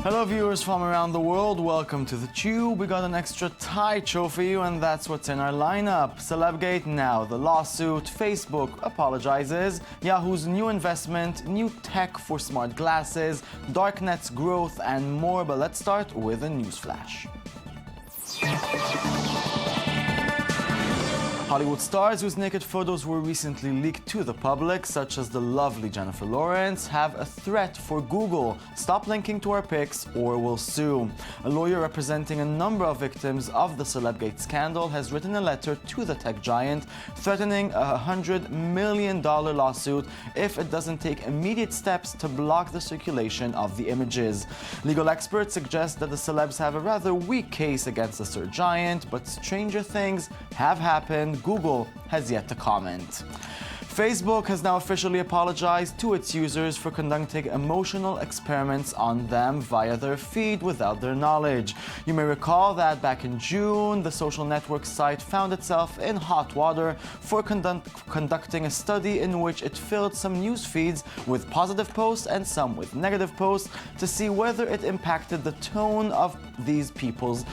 Hello viewers from around the world, welcome to theTUBE. We got an extra tight show for you and that's what's in our lineup. Celebgate now, the lawsuit, Facebook apologizes, Yahoo's new investment, new tech for smart glasses, Darknet's growth and more, but let's start with a news flash. Hollywood stars whose naked photos were recently leaked to the public, such as the lovely Jennifer Lawrence, have a threat for Google. Stop linking to our pics or we'll sue. A lawyer representing a number of victims of the Celebgate scandal has written a letter to the tech giant threatening a $100 million lawsuit if it doesn't take immediate steps to block the circulation of the images. Legal experts suggest that the celebs have a rather weak case against the search giant, but stranger things have happened. Google has yet to comment. Facebook has now officially apologized to its users for conducting emotional experiments on them via their feed without their knowledge. You may recall that back in June, the social network site found itself in hot water for conducting a study in which it filled some news feeds with positive posts and some with negative posts to see whether it impacted the tone of these people's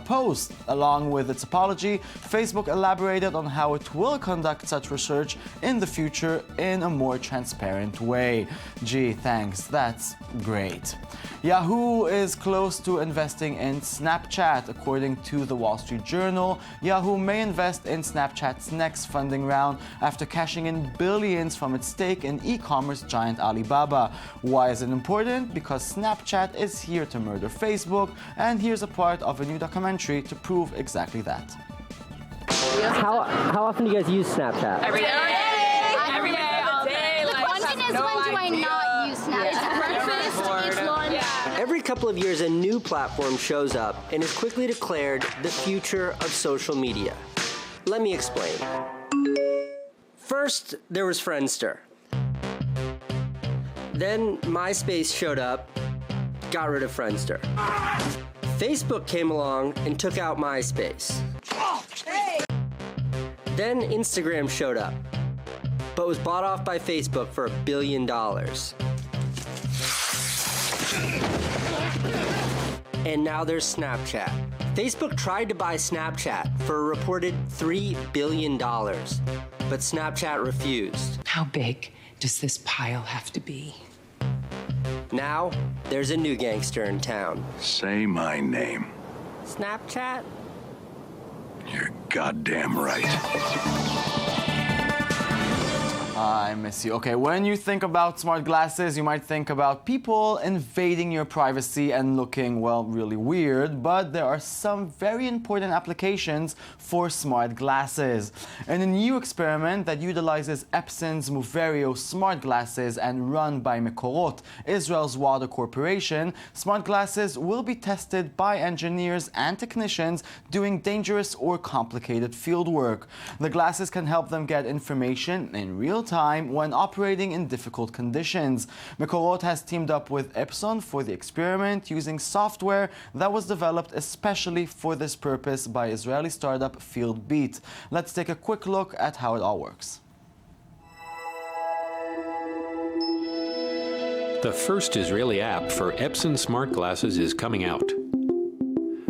posts. Along with its apology, Facebook elaborated on how it will conduct such research in the future in a more transparent way. Gee, thanks, that's great. Yahoo is close to investing in Snapchat. According to the Wall Street Journal, Yahoo may invest in Snapchat's next funding round after cashing in billions from its stake in e-commerce giant Alibaba. Why is it important? Because Snapchat is here to murder Facebook, and here's a part of a new documentary to prove exactly that. How often do you guys use Snapchat? Every day. Every day, all day. The question is, when do I not use Snapchat? Breakfast, eat lunch. Every couple of years, a new platform shows up and is quickly declared the future of social media. Let me explain. First, there was Friendster. Then MySpace showed up, got rid of Friendster. Facebook came along and took out MySpace. Then Instagram showed up, but was bought off by Facebook for $1 billion. And now there's Snapchat. Facebook tried to buy Snapchat for a reported $3 billion, but Snapchat refused. How big does this pile have to be? Now, there's a new gangster in town. Say my name. Snapchat? You're goddamn right. I miss you. Okay, when you think about smart glasses, you might think about people invading your privacy and looking, well, really weird, but there are some very important applications for smart glasses. In a new experiment that utilizes Epson's Moverio smart glasses and run by Mekorot, Israel's water corporation, smart glasses will be tested by engineers and technicians doing dangerous or complicated field work. The glasses can help them get information in real time when operating in difficult conditions. Mekorot has teamed up with Epson for the experiment using software that was developed especially for this purpose by Israeli startup FieldBeat. Let's take a quick look at how it all works. The first Israeli app for Epson smart glasses is coming out.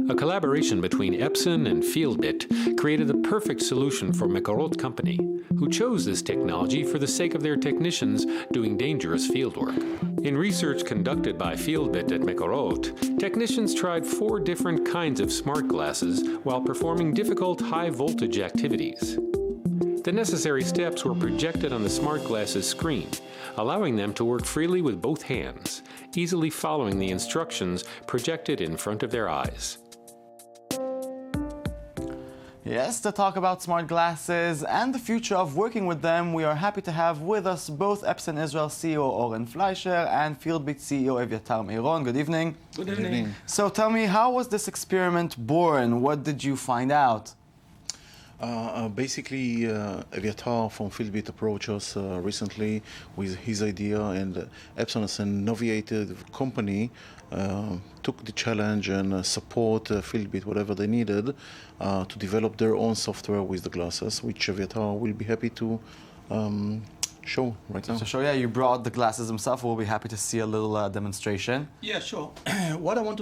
A collaboration between Epson and FieldBeat created the perfect solution for Mekorot company, who chose this technology for the sake of their technicians doing dangerous fieldwork. In research conducted by FieldBeat at Mekorot, technicians tried 4 different kinds of smart glasses while performing difficult high-voltage activities. The necessary steps were projected on the smart glasses screen, allowing them to work freely with both hands, easily following the instructions projected in front of their eyes. Yes, to talk about smart glasses and the future of working with them, we are happy to have with us both Epson Israel CEO Oren Fleischer and FieldBeat CEO Evyatar Meiron. Good evening. Good evening. So tell me, how was this experiment born? What did you find out? Basically, Evyatar from FieldBeat approached us recently with his idea, and Epson, as an innovative company, took the challenge and support FieldBeat whatever they needed to develop their own software with the glasses, which Evyatar will be happy to show right now. So, show, yeah, you brought the glasses themselves. We'll be happy to see a little demonstration. Yeah, sure. What I want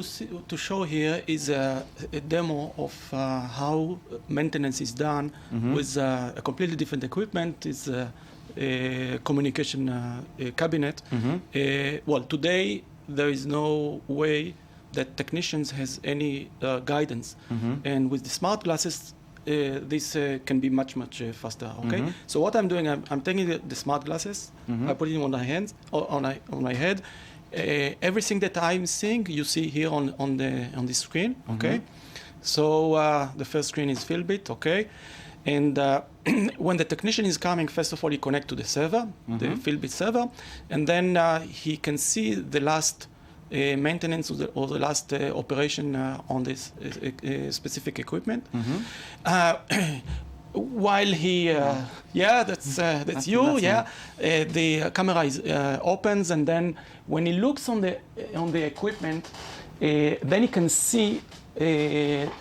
to show here is a demo of how maintenance is done with a completely different equipment. It's a communication cabinet. Well, today there is no way that technicians has any guidance, and with the smart glasses, this can be much faster. Okay. So what I'm doing, I'm taking the smart glasses, I put it on my hands, on my head. Everything that I'm seeing, you see here on the screen. Okay. So the first screen is Philbit. Okay. And when the technician is coming, first of all, he connects to the server, the Philbit server, and then he can see the last maintenance or the last operation on this specific equipment. While he, that's you, the camera is opens, and then when he looks on the equipment, then he can see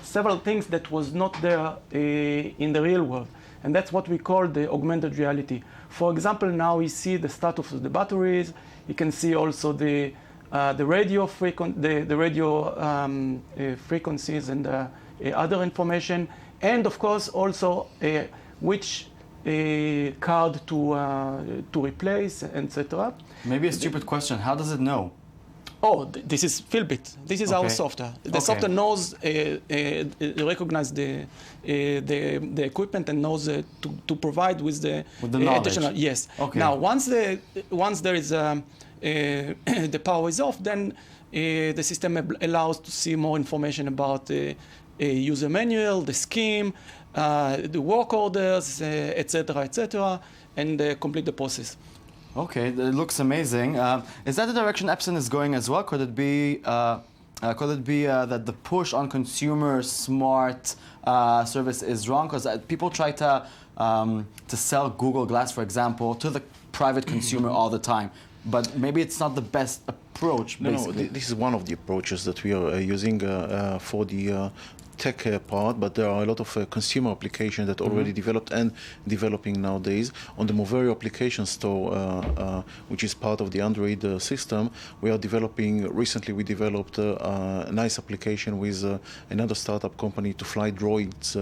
several things that was not there in the real world, and that's what we call the augmented reality. For example, now we see the status of the batteries. You can see also the radio frequencies and other information, and of course also which card to replace, etc. Maybe a stupid question. How does it know? Oh, this is Philbit. This is our software. The software knows, recognize the equipment and knows to provide with the additional. Yes. Okay. Now, once there is the power is off, then the system allows to see more information about the user manual, the scheme, the work orders, etc., and complete the process. Okay, it looks amazing. Is that the direction Epson is going as well? Could it be that the push on consumer smart service is wrong? Because people try to sell Google Glass, for example, to the private consumer all the time. But maybe it's not the best approach, basically. No, this is one of the approaches that we are using for the tech part, but there are a lot of consumer applications that already developed and developing nowadays. On the Moverio application store, which is part of the Android system, we are developing, recently we developed a nice application with another startup company to fly droids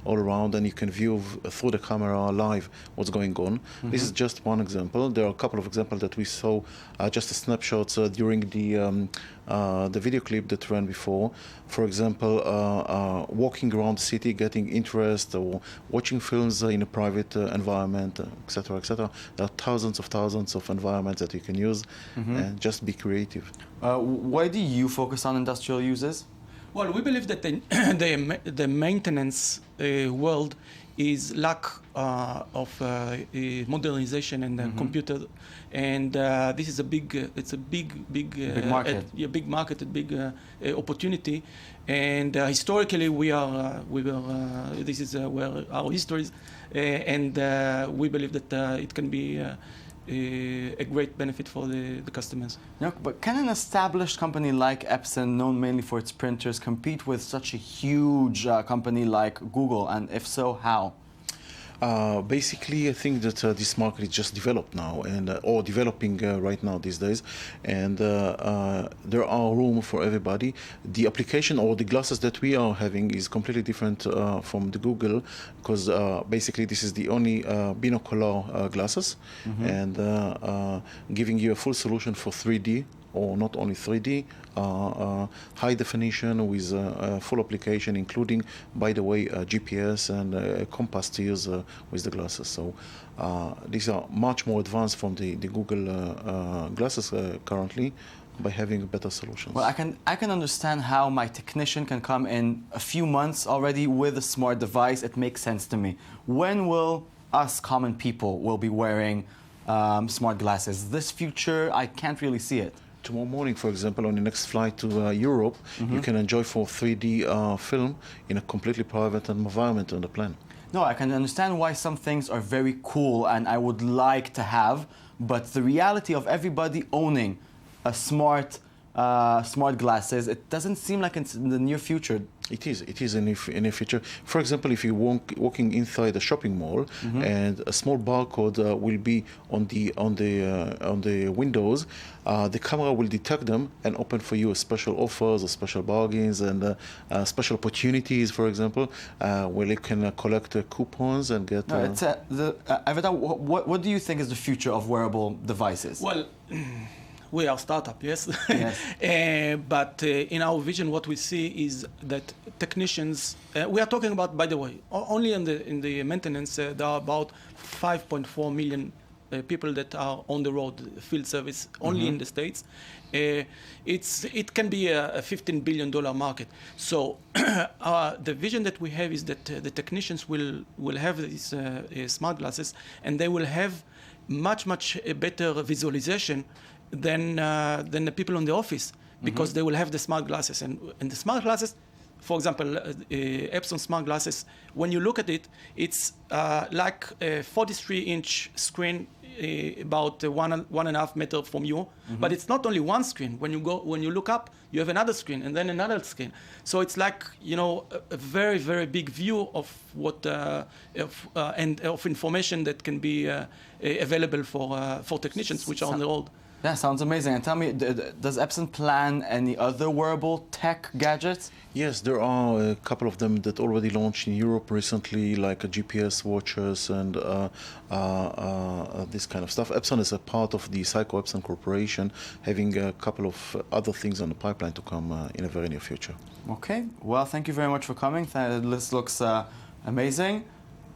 all around, and you can view through the camera live what's going on. This is just one example. There are a couple of examples that we saw, just a snapshots during the video clip that ran before. For example, walking around the city, getting interest, or watching films in a private environment, etc., etc. There are thousands of environments that you can use, and just be creative. Why do you focus on industrial uses? Well, we believe that the maintenance world is lack of modernization and computer, and this is a big market, big market, a big opportunity, and historically this is where our history is, and we believe that it can be a great benefit for the customers. No, but can an established company like Epson, known mainly for its printers, compete with such a huge company like Google? And if so, how? Basically, I think that this market is just developed now, and or developing right now these days, and there are room for everybody. The application or the glasses that we are having is completely different from the Google, because basically this is the only binocular glasses, and giving you a full solution for 3D, or not only 3D, high definition with full application, including, by the way, GPS and compass to use with the glasses. So these are much more advanced from the Google glasses currently, by having better solutions. Well, I can understand how my technician can come in a few months already with a smart device. It makes sense to me. When will us common people will be wearing smart glasses? This future, I can't really see it. Tomorrow morning, for example, on the next flight to Europe, you can enjoy for 3D film in a completely private environment on the plane. No, I can understand why some things are very cool and I would like to have, but the reality of everybody owning a smart glasses, it doesn't seem like it's in the near future. It is in a feature. For example, if you're walking inside a shopping mall and a small barcode will be on the windows, the camera will detect them and open for you special offers or special bargains and special opportunities, for example, where you can collect coupons and get. Avital, what do you think is the future of wearable devices? Well, we are a startup, yes. But in our vision, what we see is that technicians, we are talking about, by the way, only in the maintenance, there are about 5.4 million people that are on the road, field service, only in the States. It can be a $15 billion market. So the vision that we have is that the technicians will have these smart glasses, and they will have much better visualization than the people in the office, because they will have the smart glasses. And the smart glasses, for example, Epson smart glasses, when you look at it, it's like a 43-inch screen about 1.5 meters from you. But it's not only one screen. When you look up, you have another screen and then another screen. So it's like, a very, very big view of what and of information that can be available for technicians which are on the road. That sounds amazing. And tell me, does Epson plan any other wearable tech gadgets? Yes, there are a couple of them that already launched in Europe recently, like GPS watches and this kind of stuff. Epson is a part of the Seiko Epson Corporation, having a couple of other things on the pipeline to come in a very near future. Okay, well, thank you very much for coming. This looks amazing.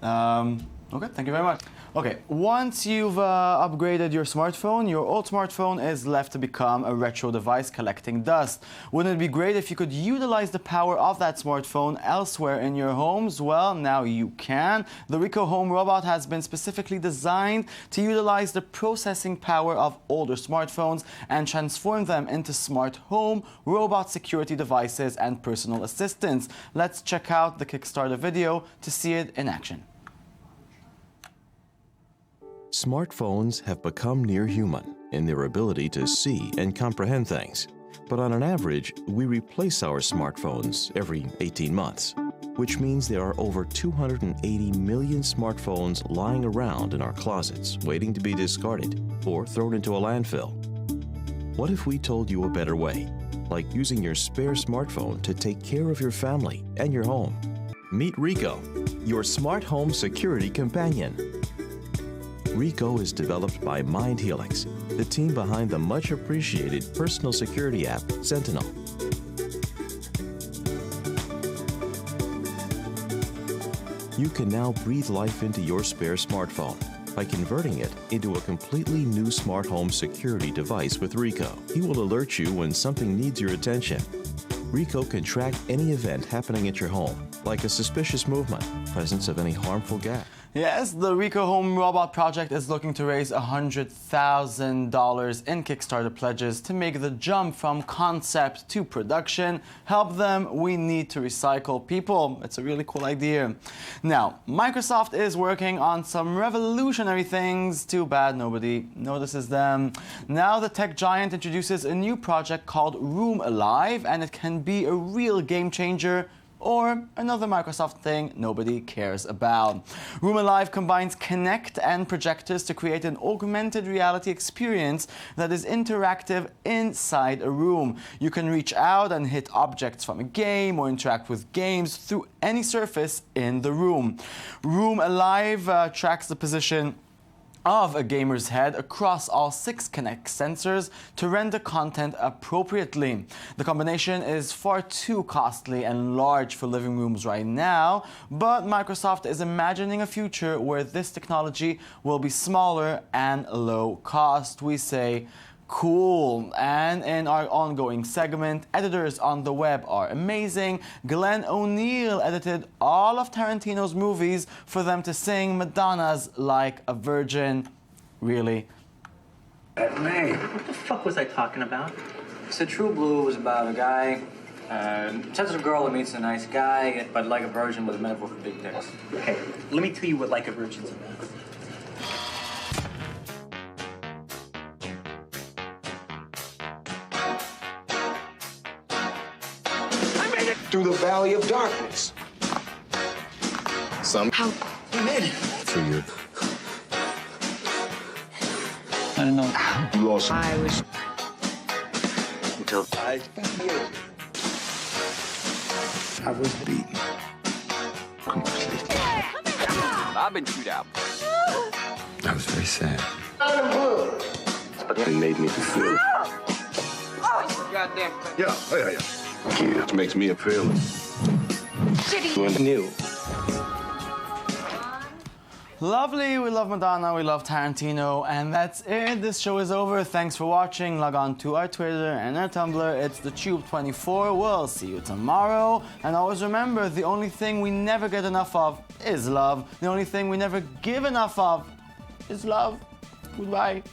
Okay, thank you very much. Okay, once you've upgraded your smartphone, your old smartphone is left to become a retro device collecting dust. Wouldn't it be great if you could utilize the power of that smartphone elsewhere in your homes? Well, now you can. The Ricoh Home Robot has been specifically designed to utilize the processing power of older smartphones and transform them into smart home, robot security devices, and personal assistants. Let's check out the Kickstarter video to see it in action. Smartphones have become near human in their ability to see and comprehend things. But on an average, we replace our smartphones every 18 months, which means there are over 280 million smartphones lying around in our closets waiting to be discarded or thrown into a landfill. What if we told you a better way, like using your spare smartphone to take care of your family and your home? Meet Ricoh, your smart home security companion. Ricoh is developed by MindHelix, the team behind the much-appreciated personal security app, Sentinel. You can now breathe life into your spare smartphone by converting it into a completely new smart home security device with Ricoh. He will alert you when something needs your attention. Ricoh can track any event happening at your home, like a suspicious movement, presence of any harmful gas. Yes, the Ricoh Home Robot project is looking to raise $100,000 in Kickstarter pledges to make the jump from concept to production. Help them, we need to recycle people. It's a really cool idea. Now, Microsoft is working on some revolutionary things. Too bad nobody notices them. Now the tech giant introduces a new project called Room Alive, and it can be a real game changer, or another Microsoft thing nobody cares about. Room Alive combines Kinect and projectors to create an augmented reality experience that is interactive inside a room. You can reach out and hit objects from a game or interact with games through any surface in the room. Room Alive tracks the position of a gamer's head across all 6 Kinect sensors to render content appropriately. The combination is far too costly and large for living rooms right now, but Microsoft is imagining a future where this technology will be smaller and low cost. We say, cool. And in our ongoing segment, editors on the web are amazing. Glenn O'Neill edited all of Tarantino's movies for them to sing Madonna's Like a Virgin. Really? What the fuck was I talking about? I said True Blue was about a guy, sensitive girl who meets a nice guy, but Like a Virgin was a metaphor for big dicks. Okay, let me tell you what Like a Virgin's about. Through the valley valley of darkness. Somehow we made it. For you. I don't know. You lost. I was until I found you. I was beaten. Completely. I've been chewed out. I was very sad. But it made me feel. Goddamn. Yeah. It makes me a feeling. Shitty. New. Lovely, we love Madonna, we love Tarantino, and that's it. This show is over. Thanks for watching. Log on to our Twitter and our Tumblr. It's TheTube24. We'll see you tomorrow. And always remember, the only thing we never get enough of is love. The only thing we never give enough of is love. Goodbye.